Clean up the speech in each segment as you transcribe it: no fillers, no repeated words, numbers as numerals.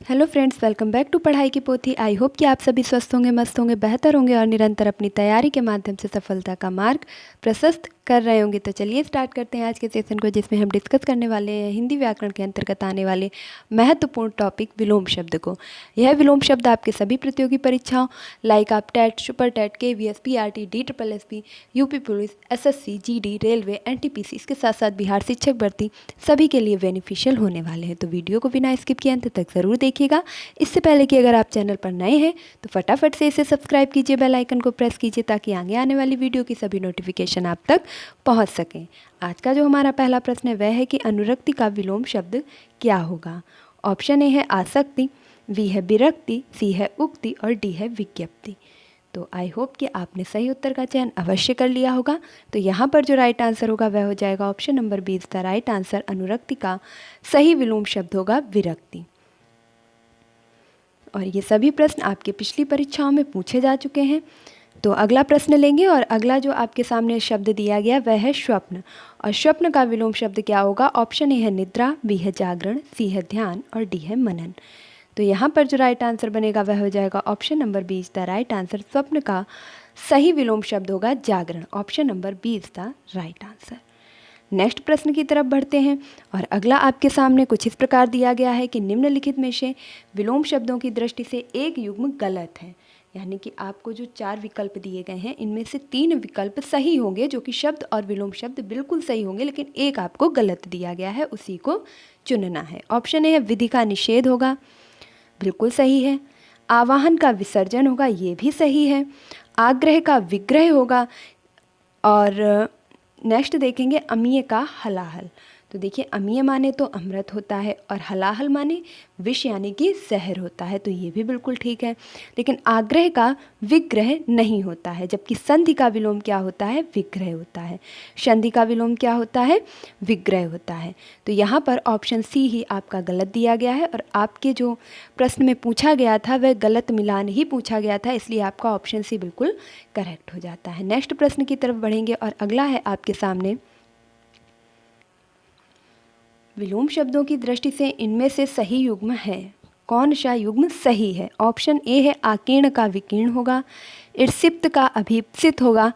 Hello friends, welcome back to पढ़ाई की पोथी। आई होप कि आप सभी स्वस्थ होंगे, मस्त होंगे, बेहतर होंगे और निरंतर अपनी तैयारी के माध्यम से सफलता का मार्ग प्रशस्त कर रहे होंगे। तो चलिए स्टार्ट करते हैं आज के सेशन को, जिसमें हम डिस्कस करने वाले हैं हिंदी व्याकरण के अंतर्गत आने वाले महत्वपूर्ण टॉपिक विलोम शब्द को। यह विलोम शब्द आपके सभी प्रतियोगी परीक्षाओं लाइक आप TET, super TET, KVS, PRT, DSSB, UP police, SSC, GD, railway, NTPC, इसके साथ साथ बिहार शिक्षक भर्ती सभी के लिए बेनिफिशियल होने वाले हैं। तो वीडियो को बिना स्किप किए अंत तक ज़रूर देखिएगा। इससे पहले कि अगर आप चैनल पर नए हैं तो फटाफट से इसे सब्सक्राइब कीजिए, बेल आइकन को प्रेस कीजिए ताकि आगे आने वाली वीडियो की सभी नोटिफिकेशन आप तक पहुंच सकें। आज का जो हमारा पहला प्रश्न है वह है कि अनुरक्ति का विलोम शब्द क्या होगा। ऑप्शन ए है आसक्ति, बी है विरक्ति, सी है उक्ति और डी है विज्ञप्ति। तो आई होप कि आपने सही उत्तर का चयन अवश्य कर लिया होगा। तो यहाँ पर जो राइट आंसर होगा वह हो जाएगा option number B is the right answer. अनुरक्ति का सही विलोम शब्द होगा विरक्ति। और ये सभी प्रश्न आपके पिछली परीक्षाओं में पूछे जा चुके हैं। तो अगला प्रश्न लेंगे और अगला जो आपके सामने शब्द दिया गया वह है स्वप्न। और स्वप्न का विलोम शब्द क्या होगा। ऑप्शन ए है निद्रा, बी है जागरण, सी है ध्यान और डी है मनन। तो यहाँ पर जो राइट आंसर बनेगा वह हो जाएगा option number B is the right answer. स्वप्न का सही विलोम शब्द होगा जागरण। Option number B is the right answer. Next प्रश्न की तरफ बढ़ते हैं और अगला आपके सामने कुछ इस प्रकार दिया गया है कि निम्नलिखित में से विलोम शब्दों की दृष्टि से एक युग्म गलत है। यानी कि आपको जो 4 विकल्प दिए गए हैं इनमें से 3 विकल्प सही होंगे, जो कि शब्द और विलोम शब्द बिल्कुल सही होंगे, लेकिन एक आपको गलत दिया गया है, उसी को चुनना है। ऑप्शन ए है विधि का निषेध होगा, बिल्कुल सही है। आवाहन का विसर्जन होगा, ये भी सही है। आग्रह का विग्रह होगा और नेक्स्ट देखेंगे अमीय का हलाहल। तो देखिए अमीय माने तो अमृत होता है और हलाहल माने विष यानी कि जहर होता है, तो ये भी बिल्कुल ठीक है। लेकिन आग्रह का विग्रह नहीं होता है, जबकि संधि का विलोम क्या होता है, विग्रह होता है। संधि का विलोम क्या होता है, विग्रह होता है। तो यहाँ पर ऑप्शन सी ही आपका गलत दिया गया है और आपके जो प्रश्न में पूछा गया था वह गलत मिलान ही पूछा गया था, इसलिए आपका ऑप्शन सी बिल्कुल करेक्ट हो जाता है। नेक्स्ट प्रश्न की तरफ बढ़ेंगे और अगला है आपके सामने विलोम शब्दों की दृष्टि से इनमें से सही युग्म है, कौन सा युग्म सही है। ऑप्शन ए है आकीर्ण का विकीर्ण होगा, ईर्षिप्त का अभीप्सित होगा,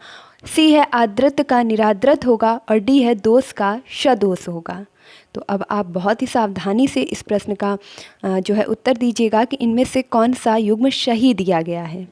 सी है आद्रत का निराद्रत होगा और डी है दोष का सदोष होगा। तो अब आप बहुत ही सावधानी से इस प्रश्न का जो है उत्तर दीजिएगा कि इनमें से कौन सा युग्म सही दिया गया है।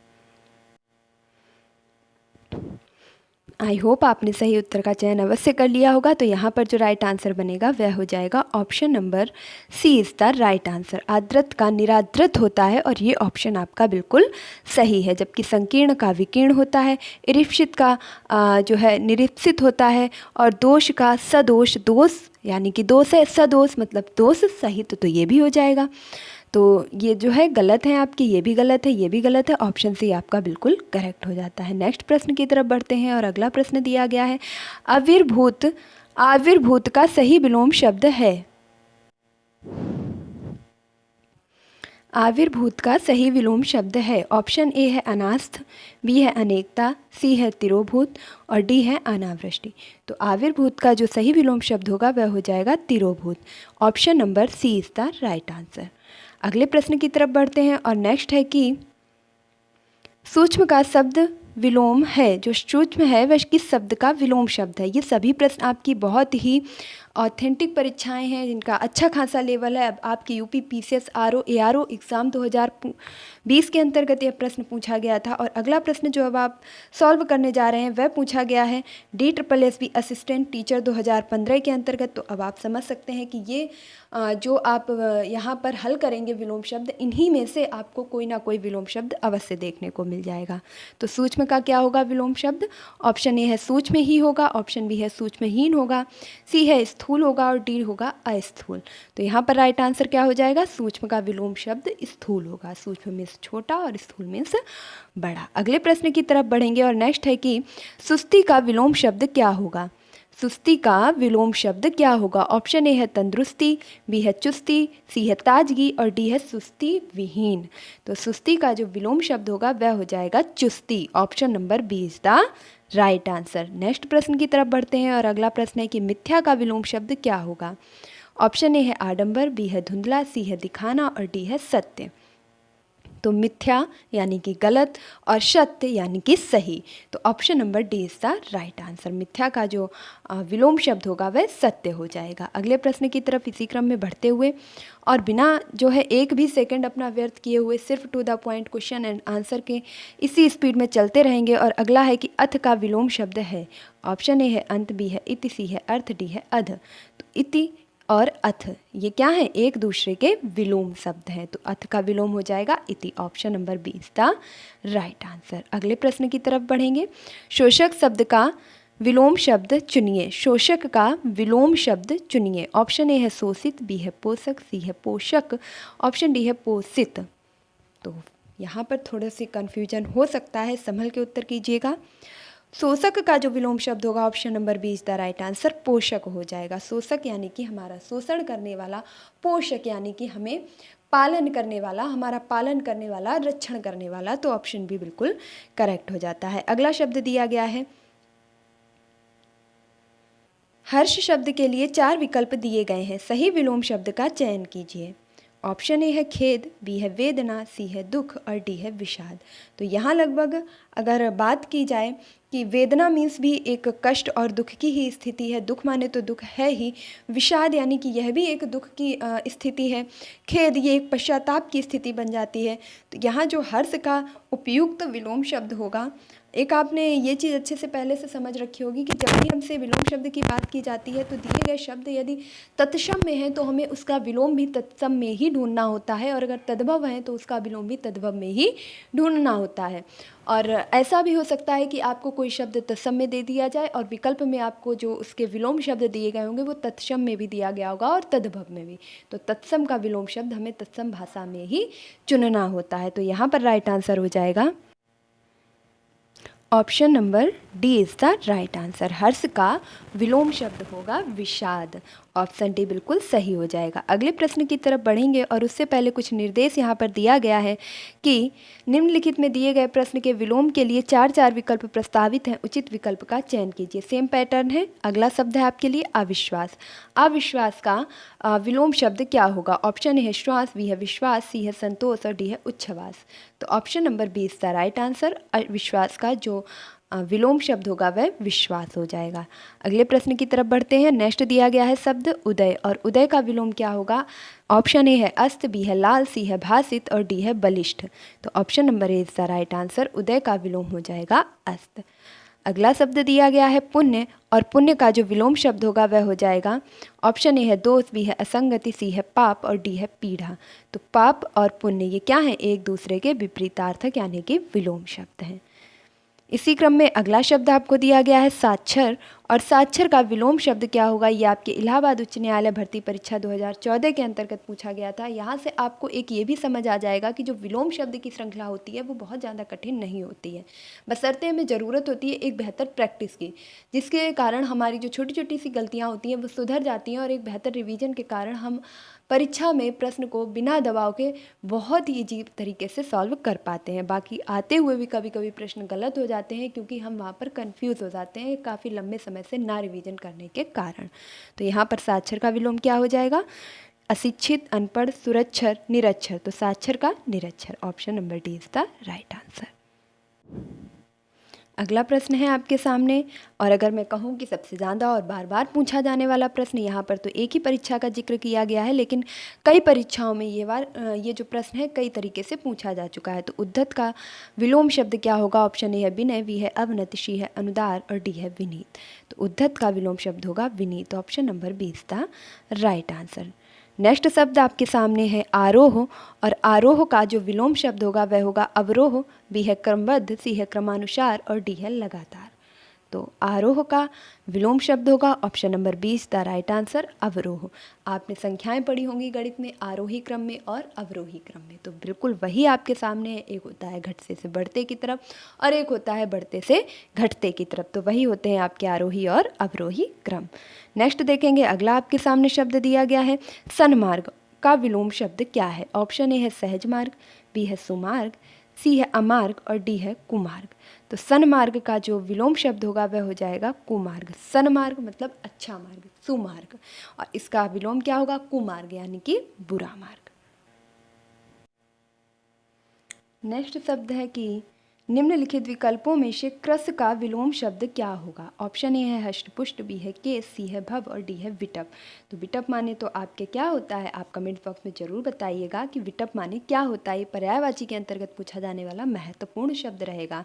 आई होप आपने सही उत्तर का चयन अवश्य कर लिया होगा। तो यहाँ पर जो राइट आंसर बनेगा वह हो जाएगा option number C is the right answer. आद्रत का निराद्रत होता है और ये ऑप्शन आपका बिल्कुल सही है, जबकि संकीर्ण का विकीर्ण होता है, ईरिप्सित का जो है निरीप्सित होता है और दोष का सदोष, दोष यानी कि दोष है, सदोष मतलब दोष सहित, तो ये भी हो जाएगा। तो ये जो है गलत है आपकी, ये भी गलत है, ये भी गलत है। ऑप्शन सी आपका बिल्कुल करेक्ट हो जाता है। नेक्स्ट प्रश्न की तरफ बढ़ते हैं और अगला प्रश्न दिया गया है आविर्भूत। आविर्भूत का सही विलोम शब्द है। आविर्भूत का सही विलोम शब्द है। ऑप्शन ए है अनास्थ, बी है अनेकता, सी है तिरोभूत और डी है अनावृष्टि। तो आविर्भूत का जो सही विलोम शब्द होगा वह हो जाएगा तिरोभूत। Option number C is the right answer. अगले प्रश्न की तरफ बढ़ते हैं और नेक्स्ट है कि सूक्ष्म का शब्द विलोम है। जो सूक्ष्म है वह किस शब्द का विलोम शब्द है। ये सभी प्रश्न आपकी बहुत ही ऑथेंटिक परीक्षाएं हैं जिनका अच्छा खासा लेवल है। अब आपकी UP PCS RO ARO exam 2020 के अंतर्गत यह प्रश्न पूछा गया था। और अगला प्रश्न जो अब आप सॉल्व करने जा रहे हैं वह पूछा गया है DSSB असिस्टेंट टीचर 2015 के अंतर्गत। तो अब आप समझ सकते हैं कि ये जो आप यहाँ पर हल करेंगे विलोम शब्द, इन्हीं में से आपको कोई ना कोई विलोम शब्द अवश्य देखने को मिल जाएगा। तो सूक्ष्म का क्या होगा विलोम शब्द। ऑप्शन ए है सूक्ष्म ही होगा, ऑप्शन बी है सूक्ष्महीन होगा, सी है स्थूल होगा और डी होगा अस्थूल। तो यहाँ पर राइट आंसर क्या हो जाएगा, सूक्ष्म का विलोम शब्द स्थूल होगा। सूक्ष्म में छोटा और स्थूल में बड़ा। अगले प्रश्न की तरफ बढ़ेंगे और नेक्स्ट है कि सुस्ती का विलोम शब्द क्या होगा। सुस्ती का विलोम शब्द क्या होगा। ऑप्शन ए है तंदुरुस्ती, बी है चुस्ती, सी है ताजगी और डी है सुस्ती विहीन। तो सुस्ती का जो विलोम शब्द होगा वह हो जाएगा चुस्ती। Option number B is the right answer. Next प्रश्न की तरफ बढ़ते हैं और अगला प्रश्न है कि मिथ्या का विलोम शब्द क्या होगा। ऑप्शन ए है आडंबर, बी है धुंधला, सी है दिखाना और डी है सत्य। तो मिथ्या यानी कि गलत और सत्य यानी कि सही। तो option number D is the right answer. मिथ्या का जो विलोम शब्द होगा वह सत्य हो जाएगा। अगले प्रश्न की तरफ इसी क्रम में बढ़ते हुए और बिना जो है एक भी सेकंड अपना व्यर्थ किए हुए सिर्फ to the point question and answer के इसी स्पीड में चलते रहेंगे। और अगला है कि अथ का विलोम शब्द है। ऑप्शन ए है अंत, बी है इति, सी है अर्थ, डी है अध। तो इति और अथ ये क्या है, एक दूसरे के विलोम शब्द हैं। तो अथ का विलोम हो जाएगा इति। Option number B is the right answer. अगले प्रश्न की तरफ बढ़ेंगे। शोषक शब्द का विलोम शब्द चुनिए। शोषक का विलोम शब्द चुनिए। ऑप्शन ए है शोषित, बी है पोषक, सी है पोषक, ऑप्शन डी है पोषित। तो यहाँ पर थोड़ा सी कन्फ्यूजन हो सकता है, संभल के उत्तर कीजिएगा। शोषक का जो विलोम शब्द होगा option number B is the right answer, पोषक हो जाएगा। शोषक यानी कि हमारा शोषण करने वाला, पोषक यानी कि हमें पालन करने वाला, हमारा पालन करने वाला, रक्षण करने वाला। तो ऑप्शन बी बिल्कुल करेक्ट हो जाता है। अगला शब्द दिया गया है हर्ष शब्द के लिए 4 विकल्प दिए गए हैं, सही विलोम शब्द का चयन कीजिए। ऑप्शन ए है खेद, बी है वेदना, सी है दुख और डी है विषाद। तो यहाँ लगभग अगर बात की जाए कि वेदना मीन्स भी एक कष्ट और दुख की ही स्थिति है, दुख माने तो दुख है ही। विषाद यानी कि यह भी एक दुख की स्थिति है। खेद ये एक पश्चाताप की स्थिति बन जाती है। तो यहाँ जो हर्ष का उपयुक्त विलोम शब्द होगा, एक आपने ये चीज़ अच्छे से पहले से समझ रखी होगी कि जब भी हमसे विलोम शब्द की बात की जाती है तो दिए गए शब्द यदि तत्सम में है तो हमें उसका विलोम भी तत्सम में ही ढूंढना होता है, और अगर तद्भव है तो उसका विलोम भी तद्भव में ही ढूंढना होता है। और ऐसा भी हो सकता है कि आपको कोई शब्द तत्सम में दे दिया जाए और विकल्प में आपको जो उसके विलोम शब्द दिए गए होंगे वो तत्सम में भी दिया गया होगा और तद्भव में भी। तो तत्सम का विलोम शब्द हमें तत्सम भाषा में ही चुनना होता है। तो यहाँ पर राइट आंसर हो जाएगा option number D is the right answer. हर्ष का विलोम शब्द होगा विषाद। ऑप्शन डी बिल्कुल सही हो जाएगा। अगले प्रश्न की तरफ बढ़ेंगे और उससे पहले कुछ निर्देश यहाँ पर दिया गया है कि निम्नलिखित में दिए गए प्रश्न के विलोम के लिए 4 विकल्प प्रस्तावित हैं, उचित विकल्प का चयन कीजिए। सेम पैटर्न है। अगला शब्द है आपके लिए अविश्वास। अविश्वास का विलोम शब्द क्या होगा? ऑप्शन ए है श्वास, बी है विश्वास, सी है संतोष और डी है उच्छ्वास। तो option number B is the right answer. अविश्वास का जो विलोम शब्द होगा वह विश्वास हो जाएगा। अगले प्रश्न की तरफ बढ़ते हैं। नेक्स्ट दिया गया है शब्द उदय, और उदय का विलोम क्या होगा? ऑप्शन ए है अस्त, बी है लाल, सी है भासित और डी है बलिष्ठ। तो option number A is the right answer. उदय का विलोम हो जाएगा अस्त। अगला शब्द दिया गया है पुण्य, और पुण्य का जो विलोम शब्द होगा वह हो जाएगा ऑप्शन ए है दोष, बी है असंगति, सी है पाप और डी है पीड़ा। तो पाप और पुण्य ये क्या है? एक दूसरे के विपरीतार्थक यानी कि विलोम शब्द हैं। इसी क्रम में अगला शब्द आपको दिया गया है साक्षर, और साक्षर का विलोम शब्द क्या होगा? ये आपके इलाहाबाद उच्च न्यायालय भर्ती परीक्षा 2014 के अंतर्गत पूछा गया था। यहाँ से आपको एक ये भी समझ आ जाएगा कि जो विलोम शब्द की श्रृंखला होती है वो बहुत ज़्यादा कठिन नहीं होती है, बशर्ते हमें ज़रूरत होती है एक बेहतर प्रैक्टिस की, जिसके कारण हमारी जो छोटी छोटी सी गलतियाँ होती हैं वो सुधर जाती हैं, और एक बेहतर रिवीजन के कारण हम परीक्षा में प्रश्न को बिना दबाव के बहुत ही अजीब तरीके से सॉल्व कर पाते हैं। बाकी आते हुए भी कभी कभी प्रश्न गलत हो जाते हैं क्योंकि हम वहाँ पर कंफ्यूज हो जाते हैं काफ़ी लंबे समय से ना रिवीजन करने के कारण। तो यहाँ पर साक्षर का विलोम क्या हो जाएगा? अशिक्षित, अनपढ़, सुरक्षर, निरक्षर। तो साक्षर का निरक्षर। Option number D is the right answer. अगला प्रश्न है आपके सामने, और अगर मैं कहूँ कि सबसे ज़्यादा और बार बार पूछा जाने वाला प्रश्न, यहाँ पर तो एक ही परीक्षा का जिक्र किया गया है, लेकिन कई परीक्षाओं में ये जो प्रश्न है कई तरीके से पूछा जा चुका है। तो उद्धत का विलोम शब्द क्या होगा? ऑप्शन ए है विनय, बी है अवनत, सी है अनुदार और डी है विनीत। तो उद्धत का विलोम शब्द होगा विनीत। Option number B is the right answer. Next शब्द आपके सामने है आरोह, और आरोह का जो विलोम शब्द होगा वह होगा अवरोह, बी है क्रमबद्ध, सी है क्रमानुसार और डी है लगातार। तो आरोह का विलोम शब्द होगा option number 20 the right answer अवरोह। आपने संख्याएं पढ़ी होंगी गणित में आरोही क्रम में और अवरोही क्रम में, तो बिल्कुल वही आपके सामने है। एक होता है घटते से बढ़ते की तरफ और एक होता है बढ़ते से घटते की तरफ, तो वही होते हैं आपके आरोही और अवरोही क्रम। नेक्स्ट देखेंगे, अगला आपके सामने शब्द दिया गया है सन्मार्ग का विलोम शब्द क्या है? ऑप्शन ए है सहज मार्ग, बी है सुमार्ग, सी है अमार्ग और डी है कुमार्ग। तो सन्मार्ग का जो विलोम शब्द होगा वह हो जाएगा कुमार्ग। सन्मार्ग मतलब अच्छा मार्ग, सुमार्ग, और इसका विलोम क्या होगा? कुमार्ग यानी कि बुरा मार्ग। नेक्स्ट शब्द है कि निम्नलिखित विकल्पों में से क्रस का विलोम शब्द क्या होगा? ऑप्शन ए है हष्टपुष्ट, बी है केस, सी है भव और डी है विटप। तो विटप माने तो आपके क्या होता है? आप कमेंट बॉक्स में जरूर बताइएगा कि विटप माने क्या होता है। पर्यायवाची के अंतर्गत पूछा जाने वाला महत्वपूर्ण शब्द रहेगा।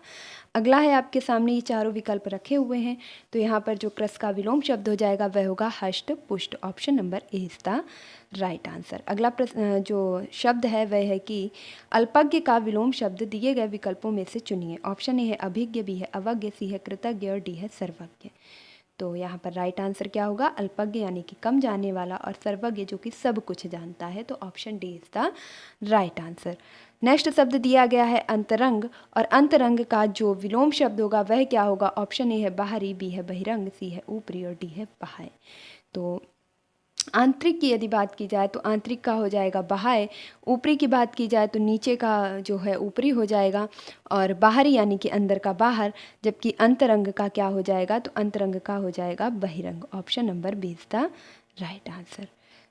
अगला है आपके सामने ये चारों विकल्प रखे हुए हैं, तो यहाँ पर जो क्रस का विलोम शब्द हो जाएगा वह होगा हष्टपुष्ट। Option number A is the right answer. अगला प्रश्न जो शब्द है वह है कि अल्पज्ञ का विलोम शब्द दिए गए विकल्पों में से चुनिए। ऑप्शन ए है अभिज्ञ, बी है अवज्ञ, सी है कृतज्ञ और डी है सर्वज्ञ। तो यहाँ पर राइट आंसर क्या होगा? अल्पज्ञ यानी कि कम जानने वाला, और सर्वज्ञ जो कि सब कुछ जानता है। तो option D is the right answer. Next शब्द दिया गया है अंतरंग, और अंतरंग का जो विलोम शब्द होगा वह क्या होगा? ऑप्शन ए है बाहरी, बी है बहिरंग, सी है ऊपरी और डी है बाह्य। तो आंतरिक की यदि बात की जाए तो आंतरिक का हो जाएगा बाह्य, ऊपरी की बात की जाए तो नीचे का जो है ऊपरी हो जाएगा, और बाहरी यानी कि अंदर का बाहर, जबकि अंतरंग का क्या हो जाएगा? तो अंतरंग का हो जाएगा बहिरंग। Option number B is the right answer.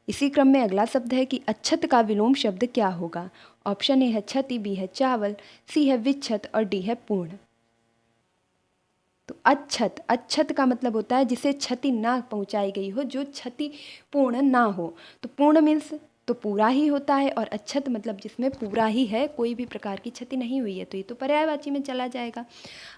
इसी क्रम में अगला शब्द है कि अच्छत का विलोम शब्द क्या होगा? ऑप्शन ए है क्षति, बी है चावल, सी है विच्छत और डी है पूर्ण। तो अच्छत, अच्छत का मतलब होता है जिसे क्षति ना पहुंचाई गई हो, जो क्षति पूर्ण ना हो। तो पूर्ण मीन्स तो पूरा ही होता है, और अच्छत मतलब जिसमें पूरा ही है, कोई भी प्रकार की क्षति नहीं हुई है, तो ये तो पर्यायवाची में चला जाएगा।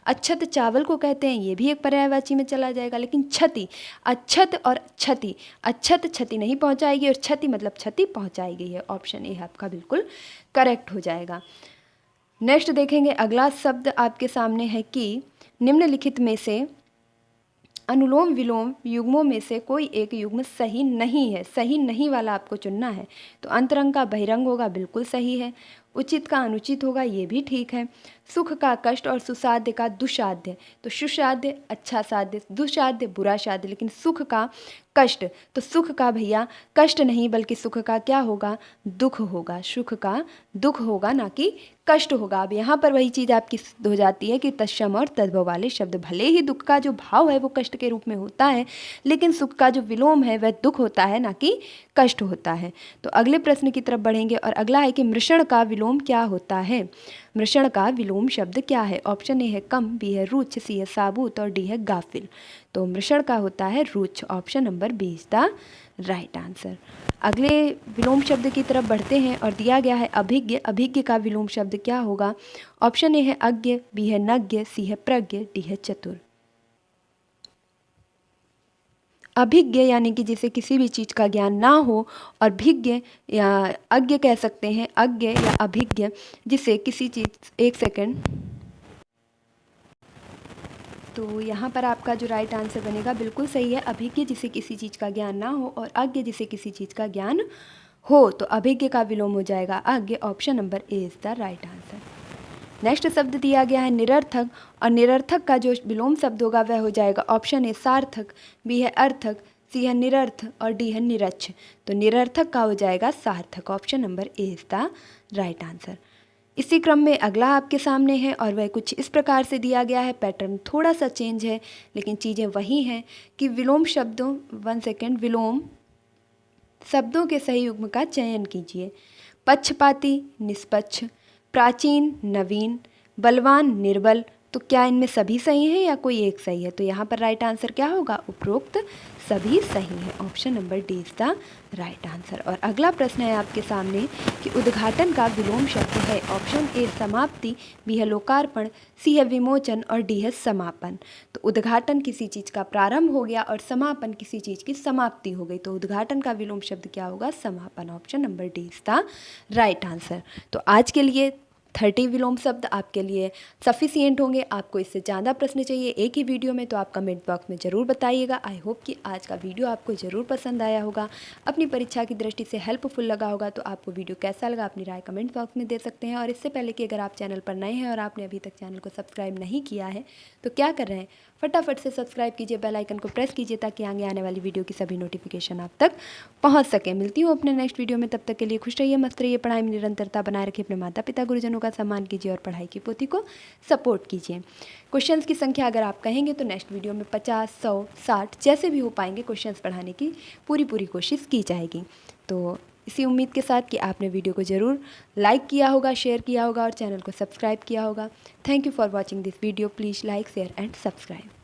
अच्छत चावल को कहते हैं, ये भी एक पर्यायवाची में चला जाएगा। लेकिन क्षति, अच्छत और क्षति, अच्छत क्षति नहीं पहुंचाएगी और क्षति मतलब क्षति पहुंचाई गई है। ऑप्शन ए आपका बिल्कुल करेक्ट हो जाएगा। नेक्स्ट देखेंगे अगला शब्द आपके सामने है कि निम्नलिखित में से अनुलोम विलोम युग्मों में से कोई एक युग्म सही नहीं है। सही नहीं वाला आपको चुनना है। तो अंतरंग का बहिरंग होगा, बिल्कुल सही है। उचित का अनुचित होगा, ये भी ठीक है। सुख का कष्ट और सुसाध्य का दुसाध्य, तो सुसाध्य अच्छा साध्य, दुसाध्य बुरा साध्य। लेकिन सुख का कष्ट, तो सुख का भैया कष्ट नहीं बल्कि सुख का क्या होगा? दुख होगा। सुख का दुख होगा, ना कि कष्ट होगा। अब यहाँ पर वही चीज़ आपकी सिद्ध हो जाती है कि तत्सम और तद्भव वाले शब्द, भले ही दुख का जो भाव है वो कष्ट के रूप में होता है, लेकिन सुख का जो विलोम है वह दुख होता है, ना कि कष्ट होता है। तो अगले प्रश्न की तरफ बढ़ेंगे, और अगला है कि मृषण का विलोम क्या होता है? मृषण का विलोम शब्द क्या है? ऑप्शन ए है कम, बी है रुच्छ, सी है साबुत और डी है गाफिल। तो मृषण का होता है रुच्छ। Option number B is the right answer. अगले विलोम शब्द की तरफ बढ़ते हैं, और दिया गया है अभिज्ञ। अभिज्ञ का विलोम शब्द क्या होगा? ऑप्शन ए है अज्ञ, बी है नज्ञ, सी है प्रज्ञ, डी है चतुर। अभिज्ञ यानी कि जिसे किसी भी चीज़ का ज्ञान ना हो, और भिज्ञ या अज्ञ कह सकते हैं, अज्ञ या अभिज्ञ जिसे किसी चीज़, एक सेकंड। तो यहाँ पर आपका जो राइट आंसर बनेगा बिल्कुल सही है। अभिज्ञ जिसे किसी चीज़ का ज्ञान ना हो, और अज्ञ जिसे किसी चीज़ का ज्ञान हो। तो अभिज्ञ का विलोम हो जाएगा अज्ञ। Option number A is the right answer. Next शब्द दिया गया है निरर्थक, और निरर्थक का जो विलोम शब्द होगा वह हो जाएगा ऑप्शन ए सार्थक, बी है अर्थक, सी है निरर्थ और डी है निरच्छ। तो निरर्थक का हो जाएगा सार्थक। Option number A is the right answer. इसी क्रम में अगला आपके सामने है, और वह कुछ इस प्रकार से दिया गया है। पैटर्न थोड़ा सा चेंज है, लेकिन चीज़ें वही हैं कि विलोम शब्दों, वन सेकेंड, विलोम शब्दों के सही युग्म का चयन कीजिए। पक्षपाती, निष्पक्ष, प्राचीन, नवीन, बलवान, निर्बल। तो क्या इनमें सभी सही हैं या कोई एक सही है? तो यहाँ पर राइट आंसर क्या होगा? उपरोक्त सभी सही है। Option number D is the right answer. और अगला प्रश्न है आपके सामने कि उद्घाटन का विलोम शब्द है। ऑप्शन ए समाप्ति, बी है लोकार्पण, सी है विमोचन और डी है समापन। तो उद्घाटन किसी चीज़ का प्रारंभ हो गया, और समापन किसी चीज़ की समाप्ति हो गई। तो उद्घाटन का विलोम शब्द क्या होगा? समापन। Option number D is the right answer. तो आज के लिए 30 विलोम शब्द आपके लिए सफिशिएंट होंगे। आपको इससे ज़्यादा प्रश्न चाहिए एक ही वीडियो में, तो आप कमेंट बॉक्स में ज़रूर बताइएगा। आई होप कि आज का वीडियो आपको ज़रूर पसंद आया होगा, अपनी परीक्षा की दृष्टि से हेल्पफुल लगा होगा। तो आपको वीडियो कैसा लगा अपनी राय कमेंट बॉक्स में दे सकते हैं। और इससे पहले कि अगर आप चैनल पर नए हैं और आपने अभी तक चैनल को सब्सक्राइब नहीं किया है तो क्या कर रहे हैं, फटाफट से सब्सक्राइब कीजिए, बेल आइकन को प्रेस कीजिए, ताकि आगे आने वाली वीडियो की सभी नोटिफिकेशन आप तक पहुँच सके। मिलती हूँ अपने नेक्स्ट वीडियो में, तब तक के लिए खुश रहिए, मस्त रहिए, पढ़ाई में निरंतरता बनाए रखिए, अपने माता पिता गुरुजनों का होगा सम्मान कीजिए और पढ़ाई की पोथी को सपोर्ट कीजिए। क्वेश्चंस की संख्या अगर आप कहेंगे तो नेक्स्ट वीडियो में 50, 100, 60 जैसे भी हो पाएंगे क्वेश्चंस पढ़ाने की पूरी कोशिश की जाएगी। तो इसी उम्मीद के साथ कि आपने वीडियो को ज़रूर लाइक किया होगा, शेयर किया होगा और चैनल को सब्सक्राइब किया होगा। Thank you for watching this video. Please like, share and subscribe.